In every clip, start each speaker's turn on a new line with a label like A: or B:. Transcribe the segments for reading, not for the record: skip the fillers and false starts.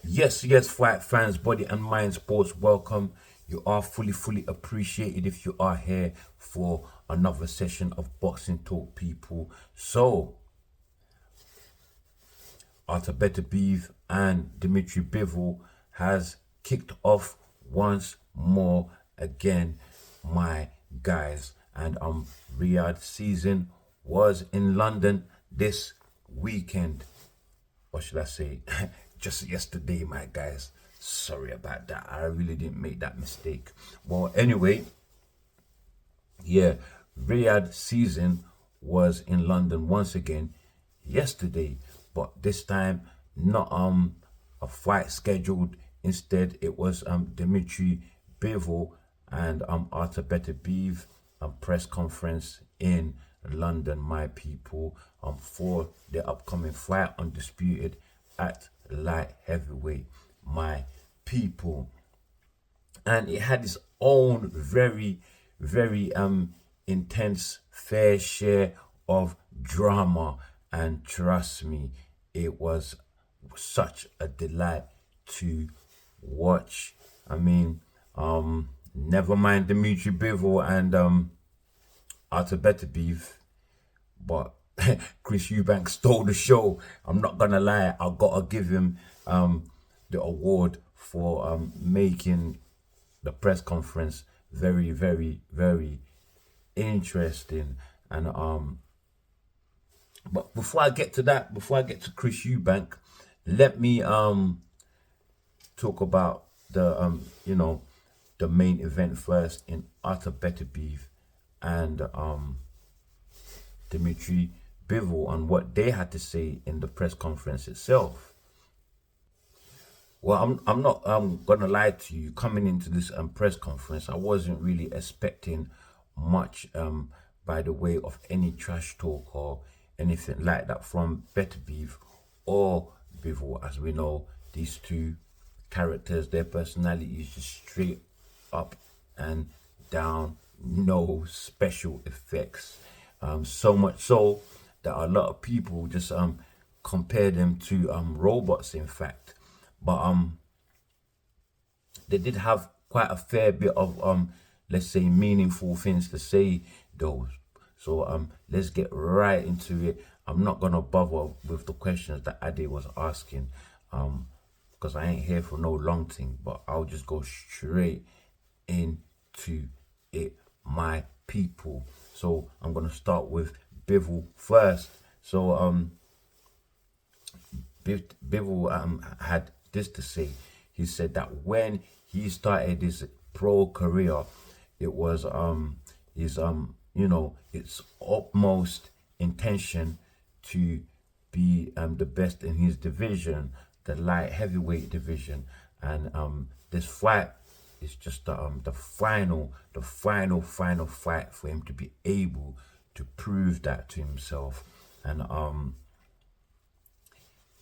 A: Yes, fight fans, body and mind sports, welcome. You are fully appreciated if you are here for another session of Boxing Talk, people. So, after Beterbiev and Beterbiev has kicked off once more again, my guys. And Riyadh season was in London this weekend. What should I say? Just yesterday, my guys. Sorry about that. I really didn't make that mistake. Well, anyway, yeah, Riyadh season was in London once again yesterday, but this time not a fight scheduled. Instead, it was Beterbiev Bivol and Artur Beterbiev press conference in London, my people, for the upcoming fight undisputed at light heavyweight, my people. And it had its own very intense fair share of drama, and trust me, it was such a delight to watch. I mean, never mind Beterbiev Bivol and Artur Beterbiev, but Chris Eubank stole the show. I'm not gonna lie, I gotta give him the award for making the press conference very interesting. And but before I get to that, before I get to Chris Eubank, let me talk about the the main event first, in Artur Beterbiev and Beterbiev Bivol, and what they had to say in the press conference itself. Well, I'm not gonna lie to you. Coming into this press conference, I wasn't really expecting much by the way of any trash talk or anything like that from Beterbiev or Bivol. As we know, these two characters, their personalities just straight up and down, no special effects. So much so that a lot of people just compare them to robots, in fact. But they did have quite a fair bit of let's say meaningful things to say though. So let's get right into it. I'm not gonna bother with the questions that Ade was asking, because I ain't here for no long thing, but I'll just go straight into it, my people. So I'm gonna start with Bivol first. So Bivol had this to say. He said that when he started his pro career, it was his its utmost intention to be the best in his division, the light heavyweight division, and this fight is just the final fight for him to be able to prove that to himself. And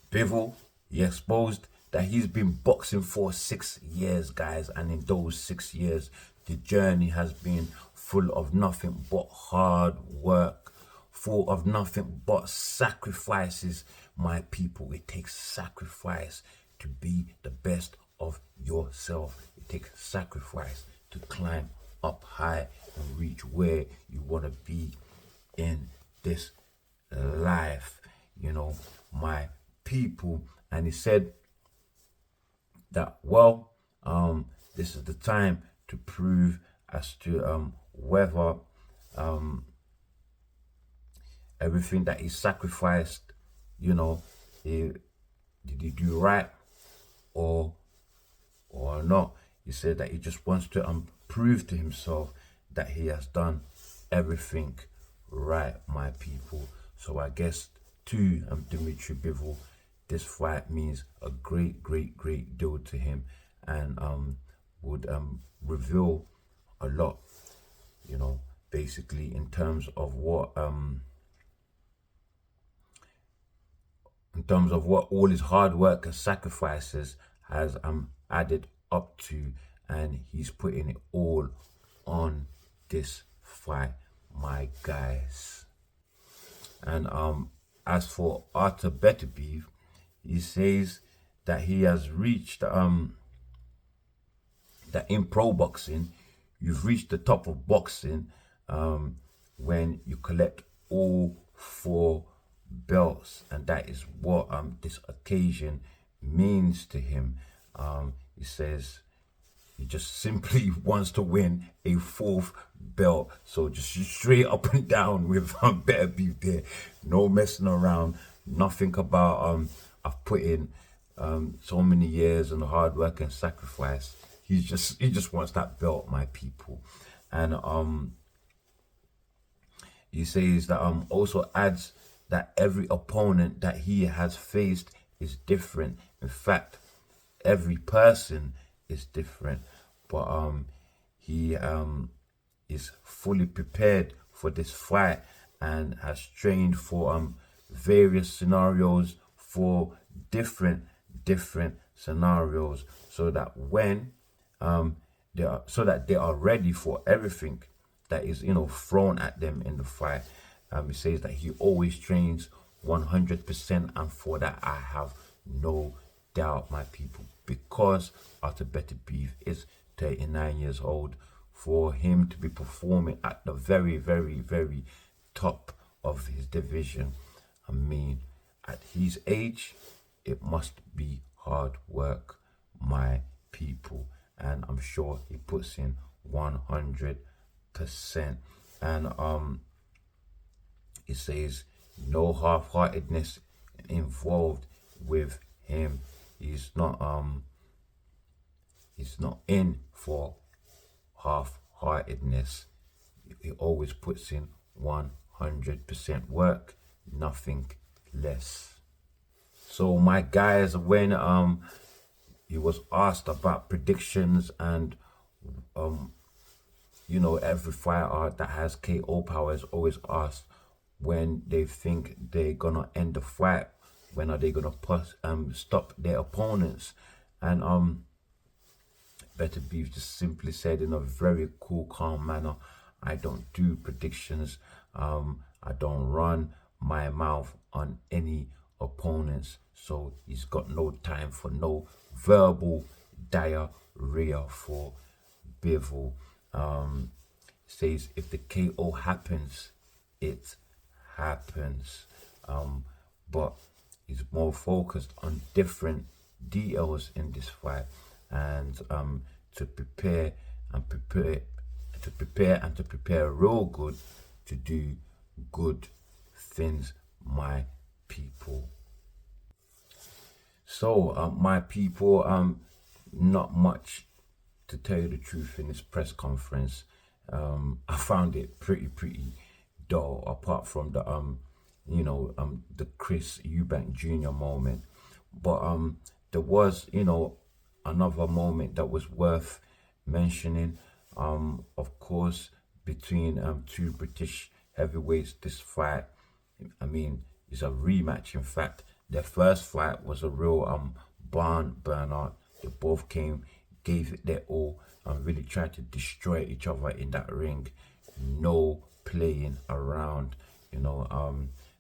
A: Bivol, he exposed that he's been boxing for 6 years, guys, and in those 6 years the journey has been full of nothing but hard work, full of nothing but sacrifices, my people. It takes sacrifice to be the best of yourself. It takes sacrifice to climb up high and reach where you want to be in this life, my people. And he said that, well, this is the time to prove as to whether everything that he sacrificed, did he do right or not. He said that he just wants to prove to himself that he has done everything right, my people. So I guess to Beterbiev Bivol, this fight means a great deal to him, and would reveal a lot, basically in terms of what all his hard work and sacrifices has added up to, and he's putting it all on this fight, my guys. And as for Artur Beterbiev, he says that he has reached that in pro boxing, you've reached the top of boxing when you collect all 4 belts, and that is what this occasion means to him. He says he just simply wants to win a 4th belt. So just straight up and down with Beterbiev there. No messing around. Nothing about I've put in so many years and hard work and sacrifice. He just wants that belt, my people. And he says that also adds that every opponent that he has faced is different. In fact, every person is different, but he is fully prepared for this fight and has trained for various scenarios, for different scenarios, so that when they are ready for everything that is thrown at them in the fight. He says that he always trains 100%, and for that I have no doubt, my people, because Artur Beterbiev is 39 years old. For him to be performing at the very top of his division, I mean, at his age, it must be hard work, my people, and I'm sure he puts in 100%. And he says no half-heartedness involved with him. He's not in for half-heartedness. He always puts in 100% work, nothing less. So my guys, when he was asked about predictions, and every fighter that has KO power is always asked when they think they're gonna end the fight, when are they gonna stop their opponents. And Beterbiev just simply said in a very cool, calm manner, I don't do predictions. I don't run my mouth on any opponents. So he's got no time for no verbal diarrhea for Bivol. Says if the KO happens, it happens. But he's more focused on different details in this fight, and to prepare real good, to do good things, my people. So my people, not much to tell you the truth in this press conference. I found it pretty dull, apart from the the Chris Eubank Jr moment. But there was another moment that was worth mentioning. Of course, between 2 British heavyweights, this fight, I mean, is a rematch. In fact, their first fight was a real barn burner. They both came, gave it their all, and really tried to destroy each other in that ring. No playing around,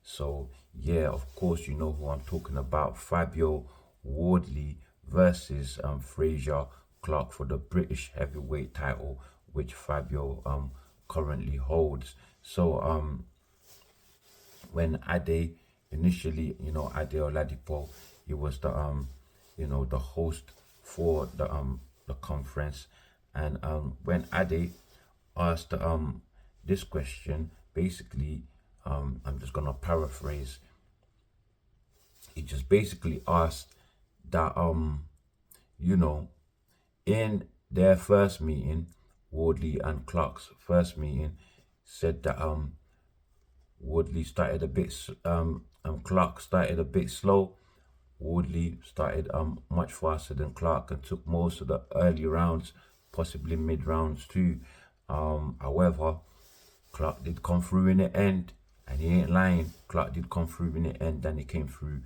A: so yeah, of course, you know who I'm talking about. Fabio Wardley versus Frazier Clark for the British heavyweight title, which Fabio currently holds. So when Ade initially, Ade Oladipo, he was the the host for the conference, and when Ade asked this question, basically, I'm just gonna paraphrase. He just basically asked that in their first meeting, Wardley and Clark's first meeting, said that Wardley started a bit Clark started a bit slow. Wardley started much faster than Clark and took most of the early rounds, possibly mid rounds too. However, Clark did come through in the end, and he ain't lying. Clark did come through in the end, and he came through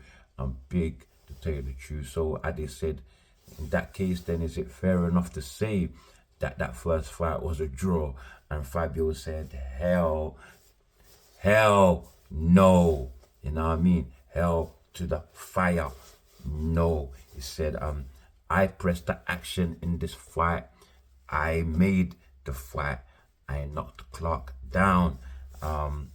A: big, to tell you the truth. So Ade said, in that case, then is it fair enough to say that that first fight was a draw? And Fabio said, hell no. You know what I mean? Hell to the fire. No. He said, I pressed the action in this fight. I made the fight. I knocked Clark down. And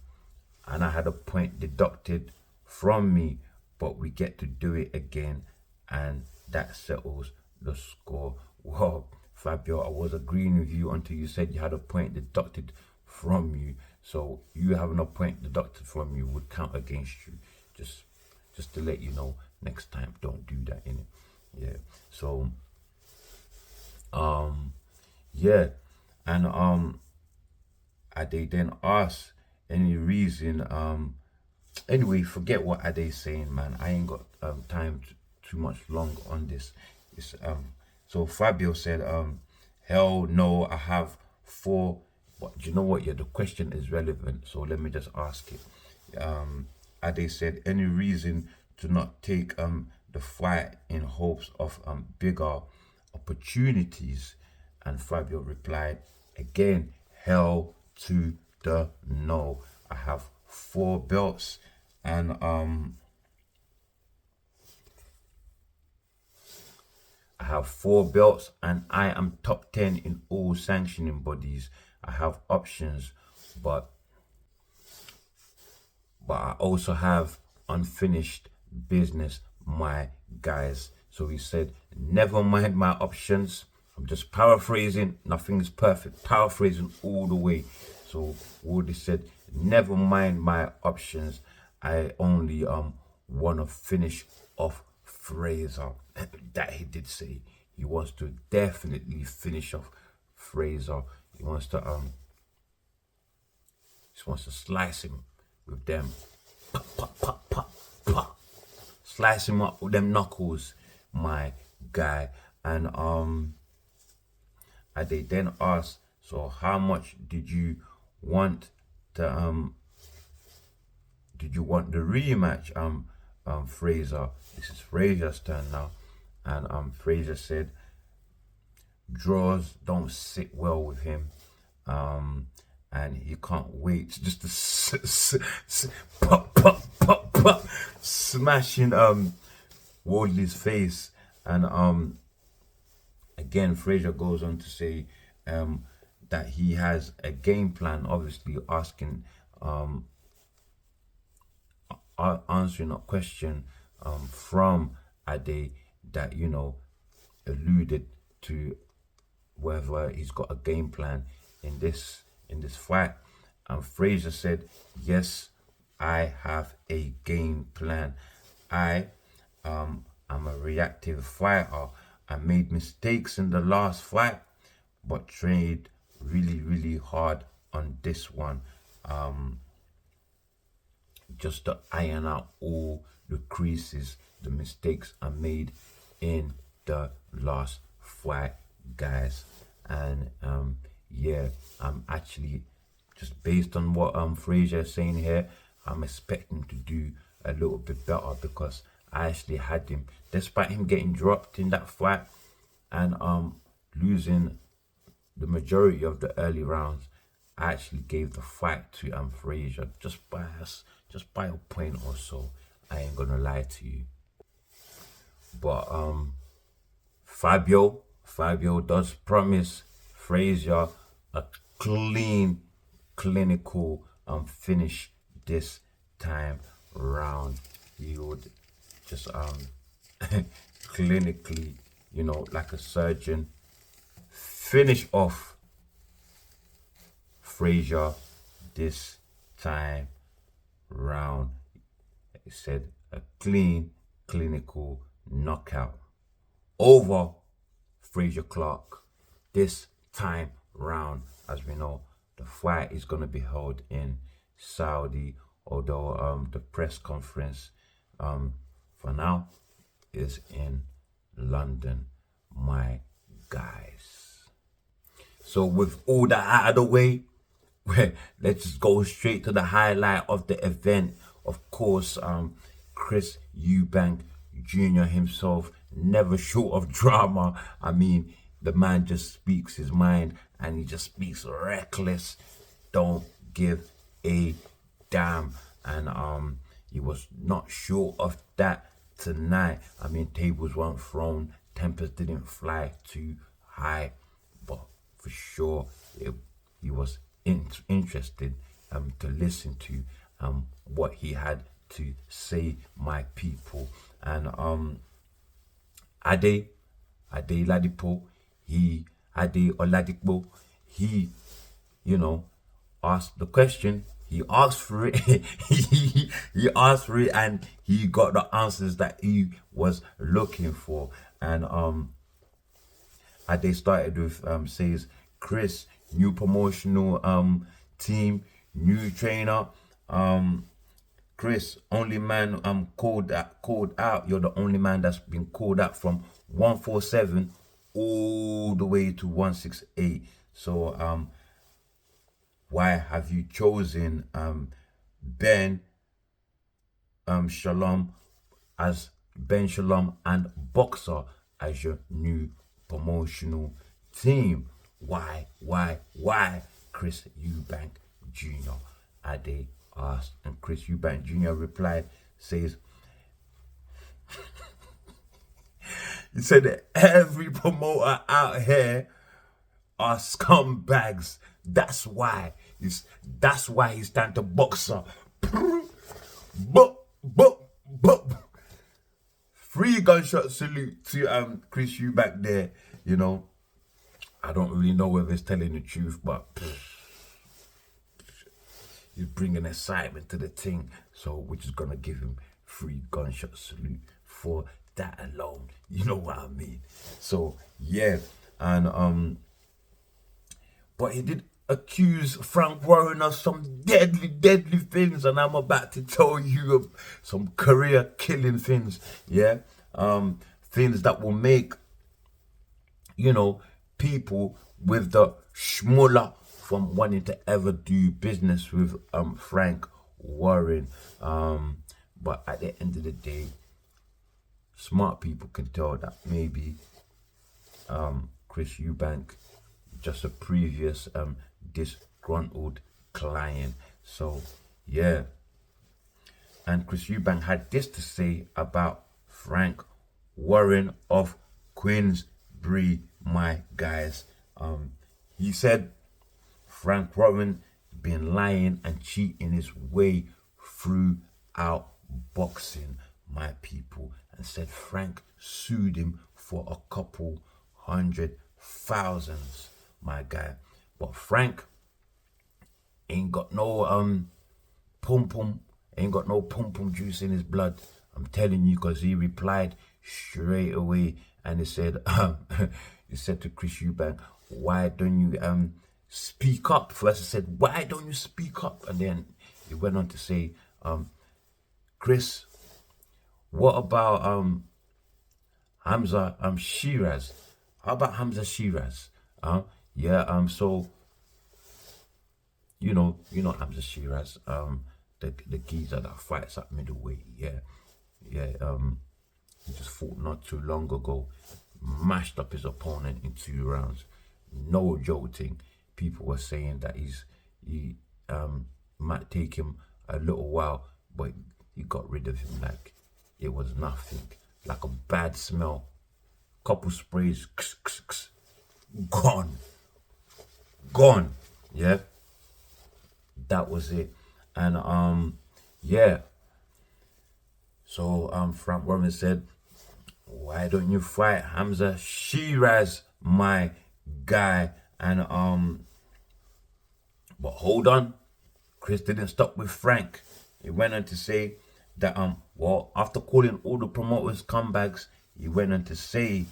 A: I had a point deducted from me, but we get to do it again, and that settles the score. Well, Fabio, I was agreeing with you until you said you had a point deducted from you. So you having a point deducted from you would count against you. Just to let you know, next time don't do that, innit? Yeah. So yeah, and they then asked any reason. Anyway, forget what Ade's saying, man. I ain't got time too much long on this. It's so Fabio said, hell no, I have 4. But do you know what? Yeah, the question is relevant, so let me just ask it. Ade said, any reason to not take the fight in hopes of bigger opportunities? And Fabio replied, again, hell to the no. I have 4 belts, and I have 4 belts, and I am top 10 in all sanctioning bodies. I have options, but I also have unfinished business, my guys. So he said, never mind my options. I'm just paraphrasing. Nothing is perfect. Paraphrasing all the way. So Woody said, never mind my options. I only want to finish off Fraser. That he did say. He wants to definitely finish off Fraser. He wants to slice him with them. Pop, pop, pop, pop, pop. Slice him up with them knuckles, my guy. And they then asked, so how much did you want the rematch, Fraser? This is Fraser's turn now. And Fraser said, draws don't sit well with him, and he can't wait just to pop, pop, pop, pop, smashing Wardley's face. And again, Fraser goes on to say that he has a game plan, obviously asking answering a question from Ade that, you know, alluded to whether he's got a game plan in this fight. And Fraser said, yes, I have a game plan. I am a reactive fighter. I made mistakes in the last fight, but trained really, really hard on this one, just to iron out all the creases, the mistakes I made in the last fight, guys. And yeah, I'm actually, just based on what Fraser is saying here, I'm expecting to do a little bit better, because I actually had him, despite him getting dropped in that fight and losing the majority of the early rounds. I actually gave the fight to Fraser just by a point or so. I ain't gonna lie to you. But Fabio does promise Fraser a clean, clinical finish this time round. He would just clinically, you know, like a surgeon, finish off Fraser this time round. He said a clean, clinical knockout over Fraser Clark this time round. As we know, the fight is going to be held in Saudi, although the press conference for now is in London, my guys. So with all that out of the way, let's just go straight to the highlight of the event. Of course, Chris Eubank Jr. himself, never short of drama. I mean, the man just speaks his mind, and he just speaks reckless, don't give a damn. And he was not short of that tonight. I mean, tables weren't thrown, tempers didn't fly too high, but for sure he was interested to listen to what he had to say, my people. And Ade Ladipo, Ade Oladipo, he, asked the question. He asked for it. he asked for it, and he got the answers that he was looking for. And Ade started with says, Chris, new promotional team, new trainer. Chris, only man called out. You're the only man that's been called out from 147 all the way to 168. So why have you chosen Ben Shalom as Ben Shalom and Boxer as your new promotional team? Why, Chris Eubank Jr.? Ade asked, and Chris Eubank Jr. replied, says, he said that every promoter out here are scumbags. That's why he's time to Boxer. But 3 gunshot salute to Chris Eubank there. I don't really know whether he's telling the truth, but he's bringing excitement to the thing, so we're just gonna give him 3 gunshot salute for that alone. You know what I mean? So yeah, and but he did accuse Frank Warren of some deadly things, and I'm about to tell you of some career killing things. Yeah, things that will make people with the schmuller from wanting to ever do business with Frank Warren. But at the end of the day, smart people can tell that maybe Chris Eubank just a previous disgruntled client. So yeah, and Chris Eubank had this to say about Frank Warren of Queensbury, my guys. He said Frank Warren been lying and cheating his way throughout boxing, my people, and said Frank sued him for a couple $100,000, my guy. But Frank ain't got no ain't got no pum juice in his blood. I'm telling you, because he replied straight away, and he said he said to Chris Eubank, why don't you speak up? First he said, why don't you speak up? And then he went on to say, Chris, what about Hamza Shiraz? How about Hamza Shiraz? Yeah, so you know Hamza Shiraz, the geezer that fights at middleweight. Yeah, he just fought not too long ago, mashed up his opponent in 2 rounds. No jolting. People were saying that he might take him a little while, but he got rid of him like it was nothing, like a bad smell. Couple sprays, gone. Yeah, that was it. And yeah, so Frank Warren said, why don't you fight Hamza Shiraz, my guy? And but hold on, Chris didn't stop with Frank. He went on to say that well, after calling all the promoters scumbags, he went on to say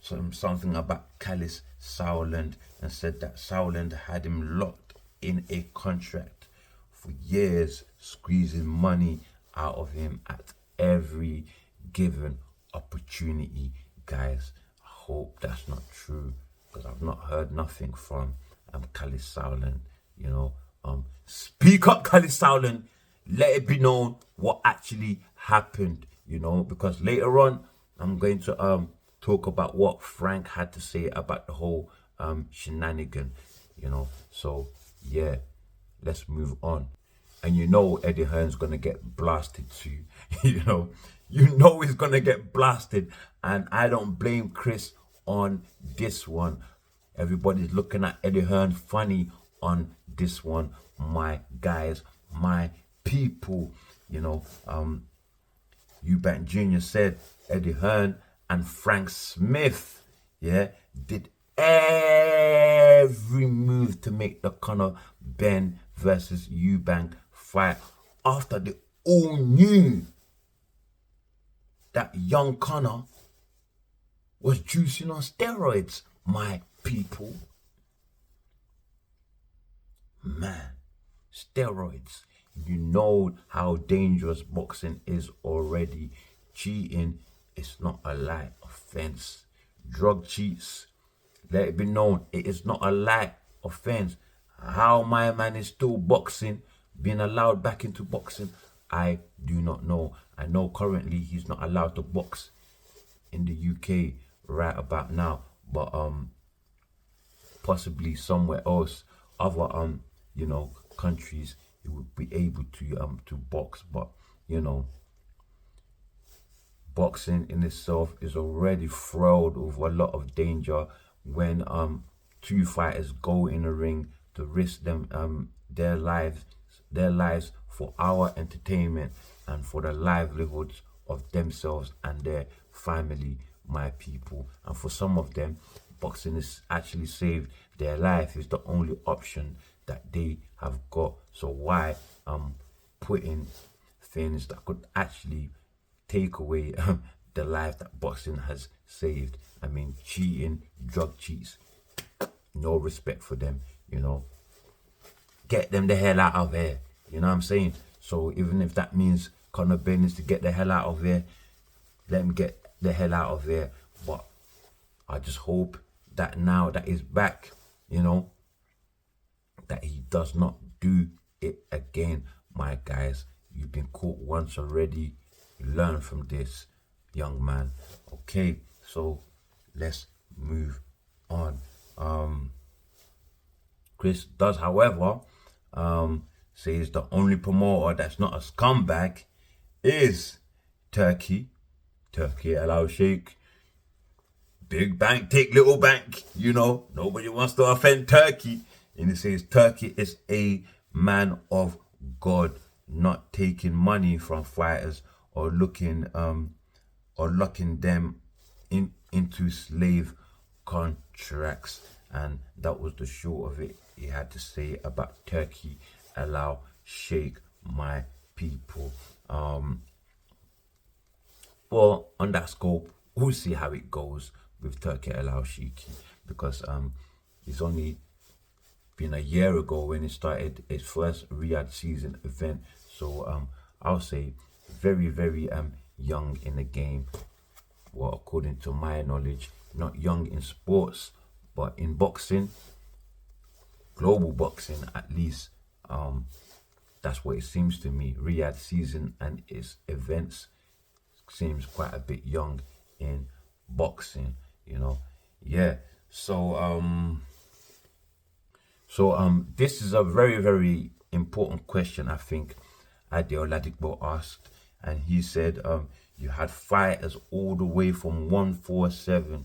A: something about Kalis Sauerland, and said that Sauerland had him locked in a contract for years, squeezing money out of him at every given opportunity. Guys, I hope that's not true, because I've not heard nothing from Kalis Sauerland. Speak up, Kalis Sauerland. Let it be known what actually happened, because later on I'm going to talk about what Frank had to say about the whole shenanigan, So yeah, let's move on. And you know Eddie Hearn's gonna get blasted too. You know he's gonna get blasted. And I don't blame Chris on this one. Everybody's looking at Eddie Hearn funny on this one. My guys, my people, Eubank Jr. said Eddie Hearn and Frank Smith, did every move to make the Conor Ben versus Eubank fight after they all knew that young Conor was juicing on steroids, my people. Man, steroids. You know how dangerous boxing is already. Cheating is not a light offense. Drug cheats, let it be known, it is not a light offense. How my man is still boxing, being allowed back into boxing, I do not know. I know currently he's not allowed to box in the UK right about now, but possibly somewhere else, other countries, he would be able to box. But boxing in itself is already fraught with a lot of danger when two fighters go in a ring to risk their lives for our entertainment and for the livelihoods of themselves and their family, my people. And for some of them, boxing has actually saved their life. Is the only option that they have got. So why put in things that could actually take away the life that boxing has saved? I mean, cheating, drug cheats, no respect for them, Get them the hell out of here, you know what I'm saying? So even if that means Conor Ben needs to get the hell out of here, let him get the hell out of here. But I just hope that now that he's back, that he does not do it again. My guys, you've been caught once already. Learn from this, young man. Okay, so let's move on. Chris does, however, says the only promoter that's not a scumbag is Turkey Allow Sheikh. Big bank, take little bank. Nobody wants to offend Turkey. And it says Turkey is a man of God, not taking money from fighters or locking them into slave contracts. And that was the short of it. He had to say about Turkey Allow Sheikh, my people. Well, on that scope, we'll see how it goes with Turkey Allow Sheikh, because it's only been a year ago when he started his first Ryhad season event. So I'll say very, very young in the game. Well, according to my knowledge, not young in sports, but in boxing, global boxing at least, that's what it seems to me. Ryhad season and its events seems quite a bit young in boxing, So this is a very, very important question, I think, Ade Oladipo asked, and he said you had fighters all the way from 147,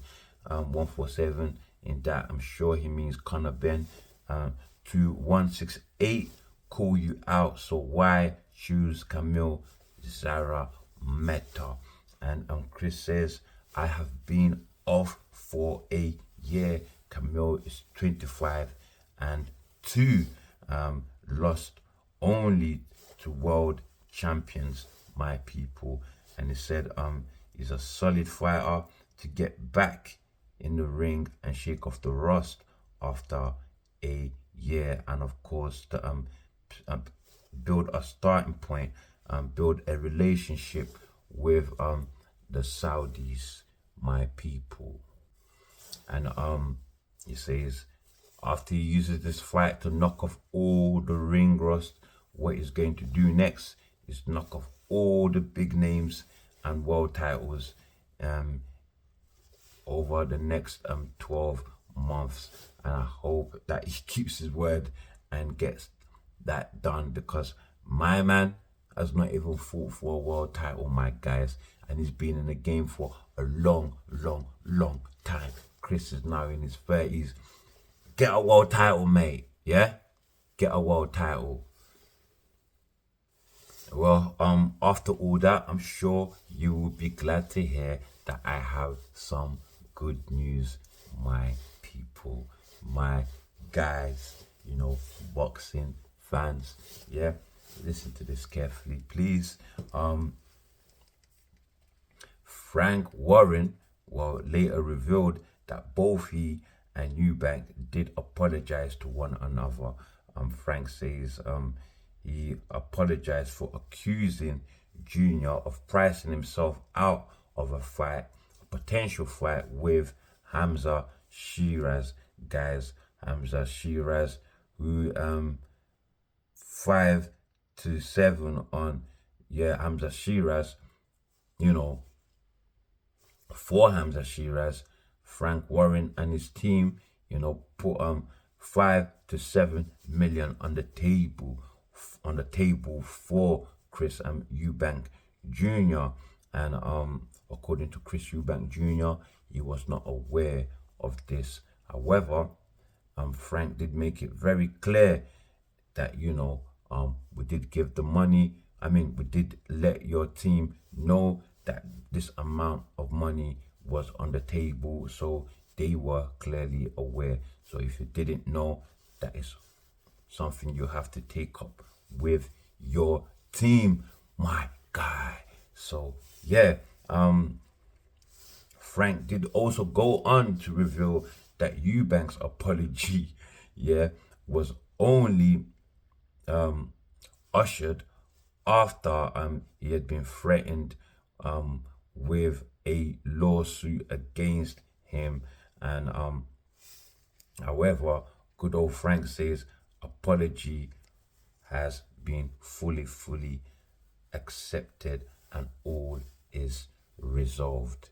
A: in that I'm sure he means Conor Ben, to 168 call you out. So why choose Kamil Zara Meta? And Chris says, I have been off for a year. Kamil is 25 and 2, lost only to world champions, my people. And he said he's a solid fighter to get back in the ring and shake off the rust after a year, and of course to build a starting point, build a relationship with the Saudis, my people. And he says after he uses this fight to knock off all the ring rust, what he's going to do next is knock off all the big names and world titles over the next 12 months. And I hope that he keeps his word and gets that done, because My man has not even fought for a world title, my guys, and he's been in the game for a long time. Chris is now in his 30s. Get a world title, mate. Yeah? Get a world title. Well, after all that, I'm sure you will be glad to hear that I have some good news, my people, my guys, you know, boxing fans. Yeah, listen to this carefully, please. Frank Warren, well, later revealed that both he and Eubank did apologize to one another. Frank says he apologized for accusing Junior of pricing himself out of a fight, a potential fight with Hamza Shiraz. Guys, Hamza Shiraz, who 5-7 on, yeah, Hamza Shiraz, you know, for Hamza Shiraz, Frank Warren and his team, you know, put 5 to 7 million on the table for Chris Eubank Jr. And according to Chris Eubank Jr., he was not aware of this. However, Frank did make it very clear that, you know, we did give the money. I mean, we did let your team know that this amount of money was on the table, so they were clearly aware. So if you didn't know, that is something you have to take up with your team, my guy. So yeah, Frank did also go on to reveal that Eubank's apology, yeah, was only ushered after he had been threatened with a lawsuit against him. And however, good old Frank says apology has been fully accepted and all is resolved.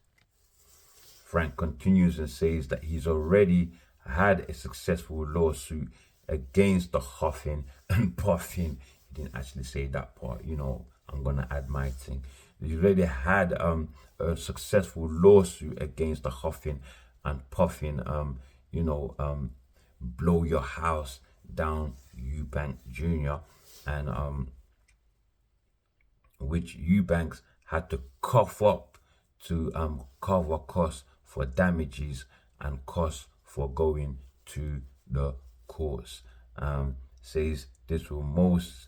A: Frank continues and says that he's already had a successful lawsuit against the huffing and puffing. He didn't actually say that part, you know, I'm gonna add my thing. He already had a successful lawsuit against the huffing and puffing, you know, blow your house down Eubank Jr. and which Eubanks had to cough up to cover costs for damages and costs for going to the courts. Says this will most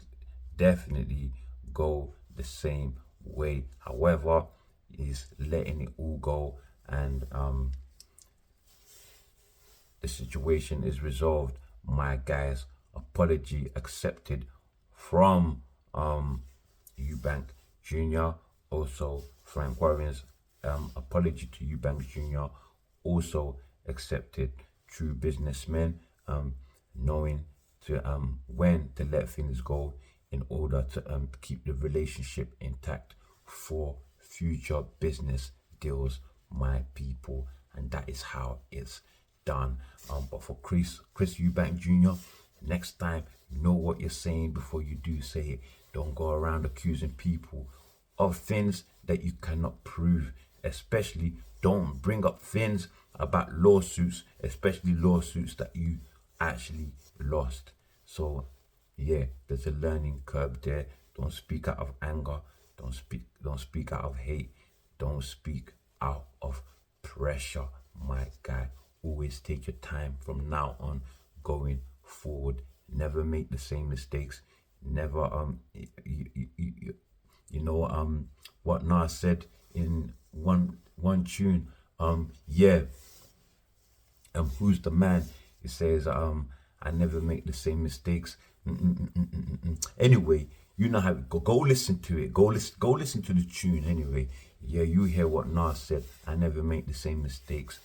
A: definitely go the same way. However, he's letting it all go, and the situation is resolved, my guys. Apology accepted from Eubank Jr. Also, Frank Warren's apology to Eubank Jr. also accepted. True businessmen knowing to when to let things go in order to keep the relationship intact for future business deals, my people. And that is how it's done. But for Chris Eubank Jr., next time, know what you're saying before you do say it. Don't go around accusing people of things that you cannot prove. Especially don't bring up things about lawsuits, especially lawsuits that you actually lost. So yeah, there's a learning curve there. Don't speak out of anger. Don't speak out of hate. Don't speak out of pressure, my guy. Always take your time from now on going forward. Never make the same mistakes. Never you know what Nas said in one tune, yeah, who's the man? He says I never make the same mistakes. Anyway, you know how it go listen to it. Go listen to the tune anyway. Yeah, you hear what Nas said. I never make the same mistakes.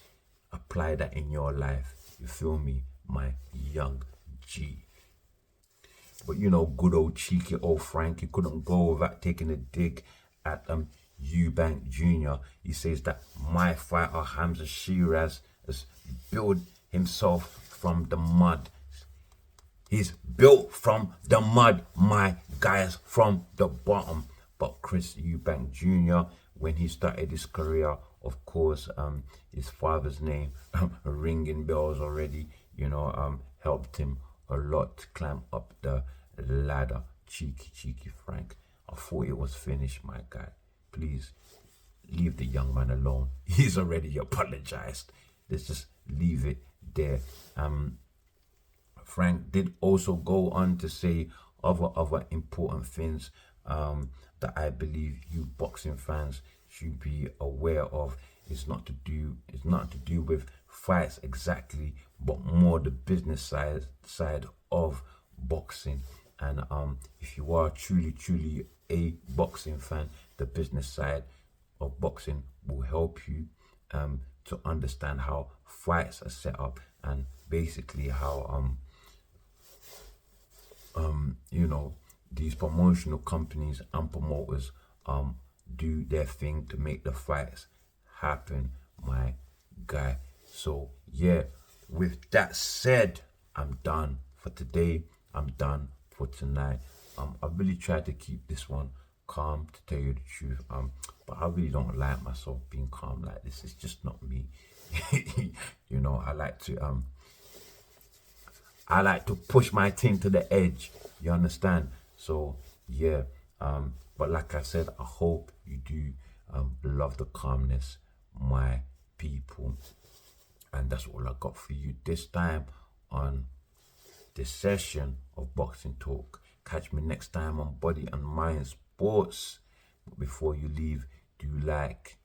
A: Apply that in your life. You feel me, my young G? But you know, good old cheeky old Frank, he couldn't go without taking a dig at Eubank Jr. He says that my fighter Hamza Shiraz has built himself from the mud. He's built from the mud, my guys, from the bottom. But Chris Eubank Jr., when he started his career, of course, his father's name, ringing bells already, helped him a lot to climb up the ladder. Cheeky Frank. I thought it was finished, my guy. Please, leave the young man alone. He's already apologized. Let's just leave it there. Frank did also go on to say other important things that I believe you boxing fans should be aware of. It's not to do with fights exactly, but more the business side of boxing. And if you are truly a boxing fan, the business side of boxing will help you to understand how fights are set up, and basically how these promotional companies and promoters do their thing to make the fights happen, my guy. So yeah, with that said, I'm done for today. I'm done for tonight. I really tried to keep this one calm, to tell you the truth. But I really don't like myself being calm like this. It's just not me. I like to push my team to the edge. You understand? So yeah. But like I said, I hope you do love the calmness, my people. And that's all I got for you this time on this session of Boxing Talk. Catch me next time on Body and Mind Sports. But before you leave, do like,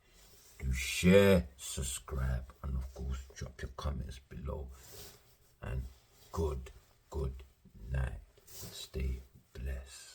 A: do share, subscribe, and of course drop your comments below. And good night. Stay blessed.